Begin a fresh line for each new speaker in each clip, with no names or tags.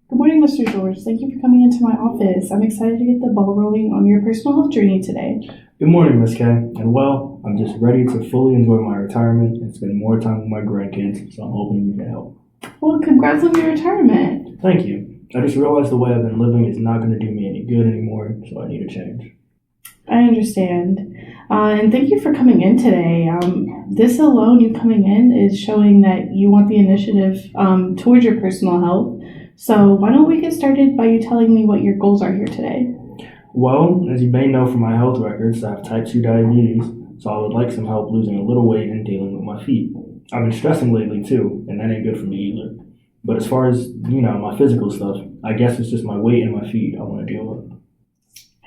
Good morning, Mr. George. Thank you for coming into my office. I'm excited to get the ball rolling on your personal health journey today.
Good morning, Miss K. And well, I'm just ready to fully enjoy my retirement and spend more time with my grandkids, so I'm hoping you can help.
Well, congrats on your retirement.
Thank you. I just realized the way I've been living is not going to do me any good anymore, so I need a change.
I understand. And thank you for coming in today. This alone, you coming in, is showing that you want the initiative towards your personal health. So why don't we get started by you telling me what your goals are here today?
Well, as you may know from my health records, I have type 2 diabetes, so I would like some help losing a little weight and dealing with my feet. I've been stressing lately too, and that ain't good for me either. But as far as, my physical stuff, I guess it's just my weight and my feet I want to deal with.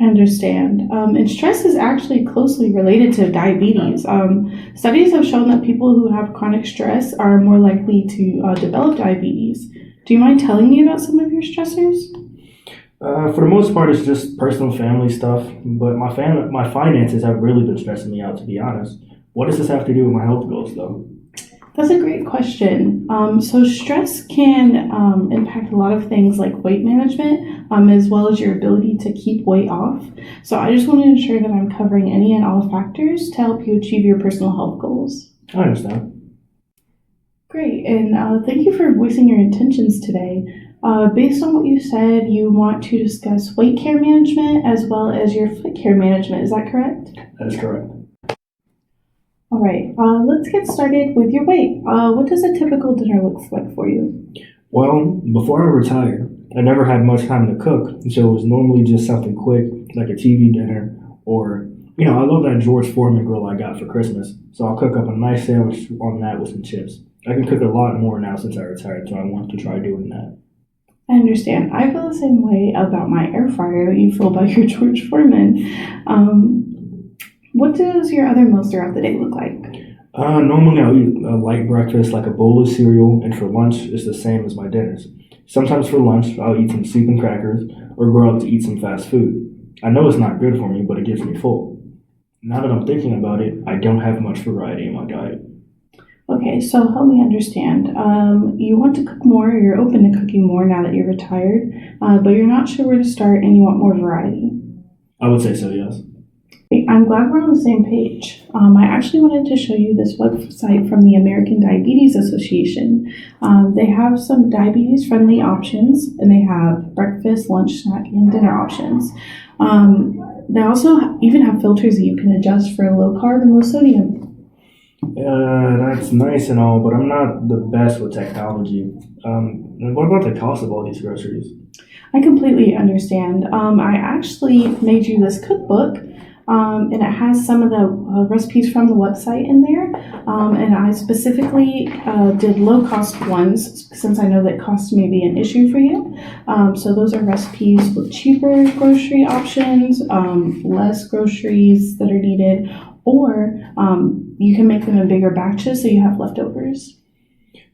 I understand. And stress is actually closely related to diabetes. Studies have shown that people who have chronic stress are more likely to develop diabetes. Do you mind telling me about some of your stressors?
For the most part, it's just personal family stuff, but my finances have really been stressing me out, to be honest. What does this have to do with my health goals, though?
That's a great question. So stress can impact a lot of things like weight management, as well as your ability to keep weight off. So I just want to ensure that I'm covering any and all factors to help you achieve your personal health goals.
I understand.
Great, and thank you for voicing your intentions today. Based on what you said, you want to discuss weight care management as well as your foot care management. Is that correct?
That is correct.
All right, let's get started with your weight. What does a typical dinner look like for you?
Well, before I retired, I never had much time to cook, so it was normally just something quick, like a TV dinner, or, I love that George Foreman grill I got for Christmas, so I'll cook up a nice sandwich on that with some chips. I can cook a lot more now since I retired, so I want to try doing that.
I understand. I feel the same way about my air fryer that you feel about your George Foreman. What does your other meals throughout the day look like?
Normally I'll eat a light breakfast like a bowl of cereal, and for lunch it's the same as my dinners. Sometimes for lunch I'll eat some soup and crackers or go out to eat some fast food. I know it's not good for me, but it gets me full. Now that I'm thinking about it, I don't have much variety in my diet.
Okay, so help me understand. You want to cook more, you're open to cooking more now that you're retired, but you're not sure where to start and you want more variety.
I would say so, yes.
I'm glad we're on the same page. I actually wanted to show you this website from the American Diabetes Association. They have some diabetes-friendly options, and they have breakfast, lunch, snack, and dinner options. They also even have filters that you can adjust for low carb and low sodium.
That's nice and all, but I'm not the best with technology. What about the cost of all these groceries?
I completely understand. I actually made you this cookbook, and it has some of the recipes from the website in there. And I specifically did low-cost ones since I know that cost may be an issue for you. So those are recipes with cheaper grocery options, less groceries that are needed, or you can make them in bigger batches so you have leftovers.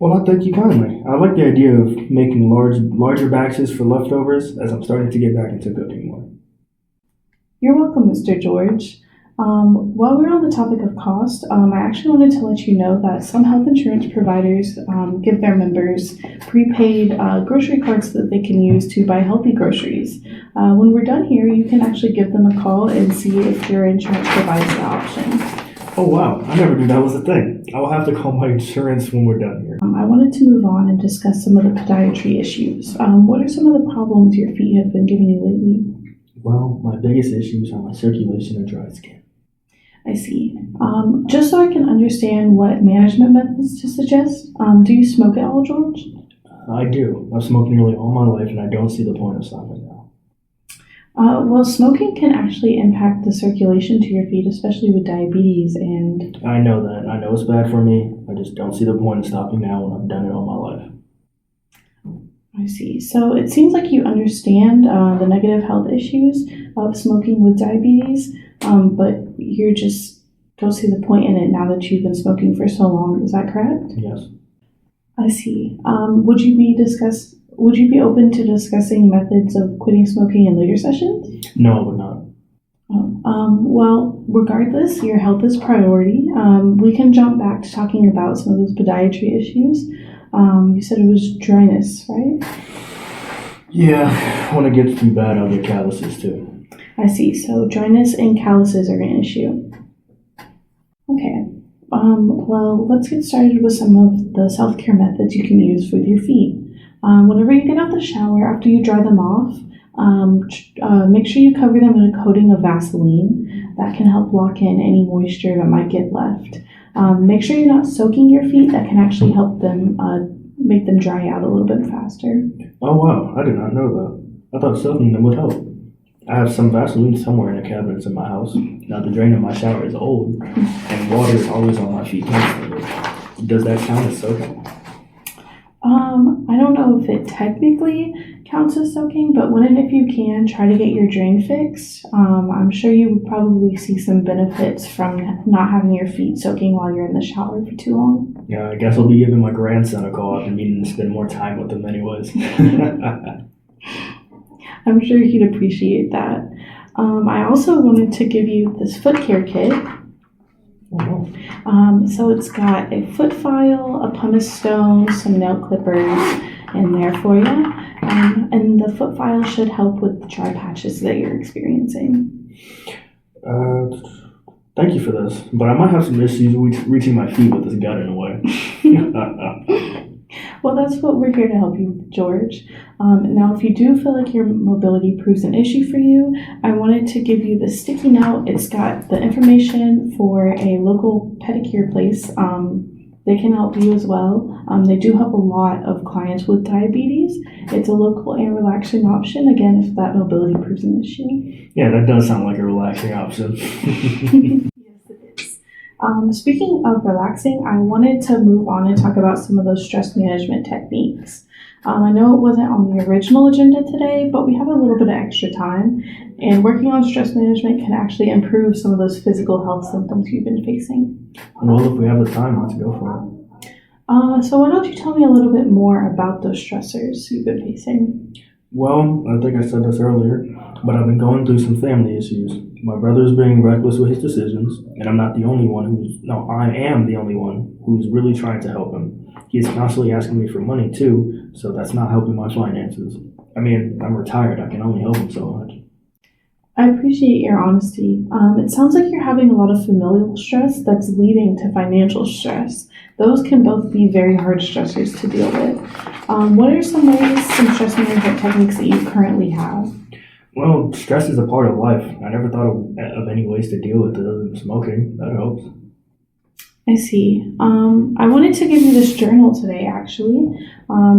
Well, I thank you kindly. I like the idea of making larger batches for leftovers, as I'm starting to get back into cooking more.
You're welcome, Mr. George. While we're on the topic of cost, I actually wanted to let you know that some health insurance providers give their members prepaid grocery cards that they can use to buy healthy groceries. When we're done here, you can actually give them a call and see if your insurance provides the option.
Oh wow, I never knew that was a thing. I will have to call my insurance when we're done here.
I wanted to move on and discuss some of the podiatry issues. What are some of the problems your feet have been giving you lately?
Well, my biggest issues are my circulation and dry skin.
I see. Just so I can understand what management methods to suggest, do you smoke at all, George?
I do. I've smoked nearly all my life, and I don't see the point of stopping now.
Well, smoking can actually impact the circulation to your feet, especially with diabetes. And
I know that. I know it's bad for me. I just don't see the point of stopping now when I've done it all my life.
I see. So it seems like you understand the negative health issues of smoking with diabetes, but you just don't see the point in it now that you've been smoking for so long. Is that correct?
Yes.
I see. Would you be open to discussing methods of quitting smoking in later sessions?
No, but not.
Well, regardless, your health is priority. We can jump back to talking about some of those podiatry issues. You said it was dryness, right?
Yeah, when it gets too bad, I'll get calluses too.
I see. So dryness and calluses are an issue. Okay. Well, let's get started with some of the self-care methods you can use with your feet. Whenever you get out the shower, after you dry them off, make sure you cover them in a coating of Vaseline. That can help lock in any moisture that might get left. Make sure you're not soaking your feet. That can actually help them make them dry out a little bit faster.
Oh wow, I did not know that. I thought soaking them would help. I have some Vaseline somewhere in the cabinets in my house. Now the drain of my shower is old, and water is always on my feet constantly. Does that count as soaking?
I don't know if it technically counts as soaking, but when and if you can, try to get your drain fixed. I'm sure you would probably see some benefits from not having your feet soaking while you're in the shower for too long.
Yeah, I guess I'll be giving my grandson a call after needing to spend more time with him anyways.
I'm sure he'd appreciate that. I also wanted to give you this foot care kit.
Oh,
So it's got a foot file, a pumice stone, some nail clippers in there for you. And the foot file should help with the dry patches that you're experiencing.
Thank you for this, but I might have some issues reaching my feet with this gut in a way.
Well, that's what we're here to help you with, George. Now, if you do feel like your mobility proves an issue for you, I wanted to give you the sticky note. It's got the information for a local pedicure place. They can help you as well. They do help a lot of clients with diabetes. It's a local and relaxing option, again, if that mobility proves an issue.
Yeah, that does sound like a relaxing option.
Yes, it is. Speaking of relaxing, I wanted to move on and talk about some of those stress management techniques. I know it wasn't on the original agenda today, but we have a little bit of extra time, and working on stress management can actually improve some of those physical health symptoms you've been facing.
Well, if we have the time, let's go for it.
So why don't you tell me a little bit more about those stressors you've been facing?
Well, I think I said this earlier, but I've been going through some family issues. My brother's being reckless with his decisions, and I'm not the only one I am the only one who's really trying to help him. He's constantly asking me for money too, so that's not helping my finances. I mean, I'm retired, I can only help him so much.
I appreciate your honesty. It sounds like you're having a lot of familial stress that's leading to financial stress. Those can both be very hard stressors to deal with. What are some stress management techniques that you currently have?
Well, stress is a part of life. I never thought of any ways to deal with it other than smoking. That helps.
I see. I wanted to give you this journal today, actually.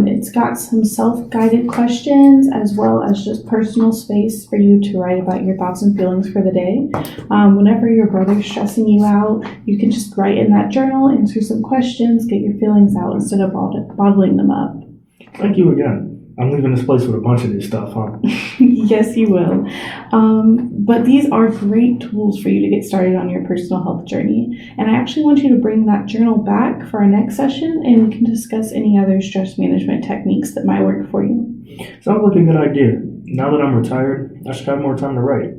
It's got some self-guided questions as well as just personal space for you to write about your thoughts and feelings for the day. Whenever your brother's stressing you out, you can just write in that journal, answer some questions, get your feelings out instead of bottling them up.
Thank you again. I'm leaving this place with a bunch of new stuff, huh?
Yes, you will. But these are great tools for you to get started on your personal health journey. And I actually want you to bring that journal back for our next session, and we can discuss any other stress management techniques that might work for you.
Sounds like a good idea. Now that I'm retired, I should have more time to write.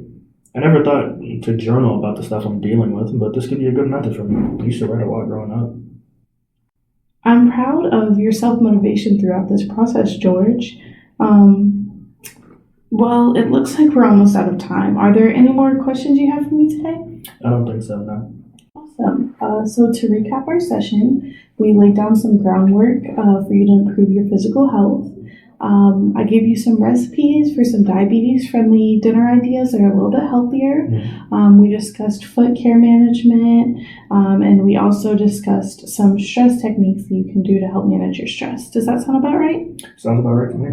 I never thought to journal about the stuff I'm dealing with, but this could be a good method for me. I used to write a lot growing up.
I'm proud of your self-motivation throughout this process, George. Well, it looks like we're almost out of time. Are there any more questions you have for me today?
I don't think so, no.
Awesome. So to recap our session, we laid down some groundwork for you to improve your physical health. I gave you some recipes for some diabetes-friendly dinner ideas that are a little bit healthier. We discussed foot care management, and we also discussed some stress techniques that you can do to help manage your stress. Does that sound about right?
Sounds about right to me.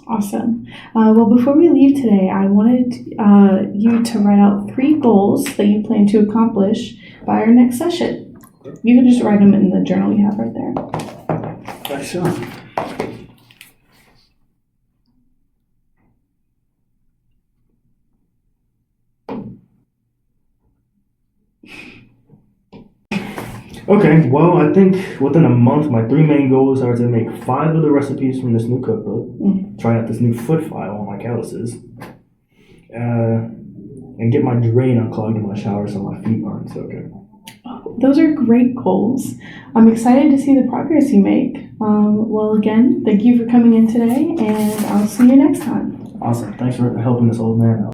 Awesome. Well, before we leave today, I wanted you to write out 3 goals that you plan to accomplish by our next session. You can just write them in the journal you have right there.
Sure. Okay, well, I think within a month, my 3 main goals are to make 5 of the recipes from this new cookbook, try out this new foot file on my calluses, and get my drain unclogged in my shower so my feet aren't soaking.
Oh, those are great goals. I'm excited to see the progress you make. Well, again, thank you for coming in today, and I'll see you next time.
Awesome. Thanks for helping this old man out.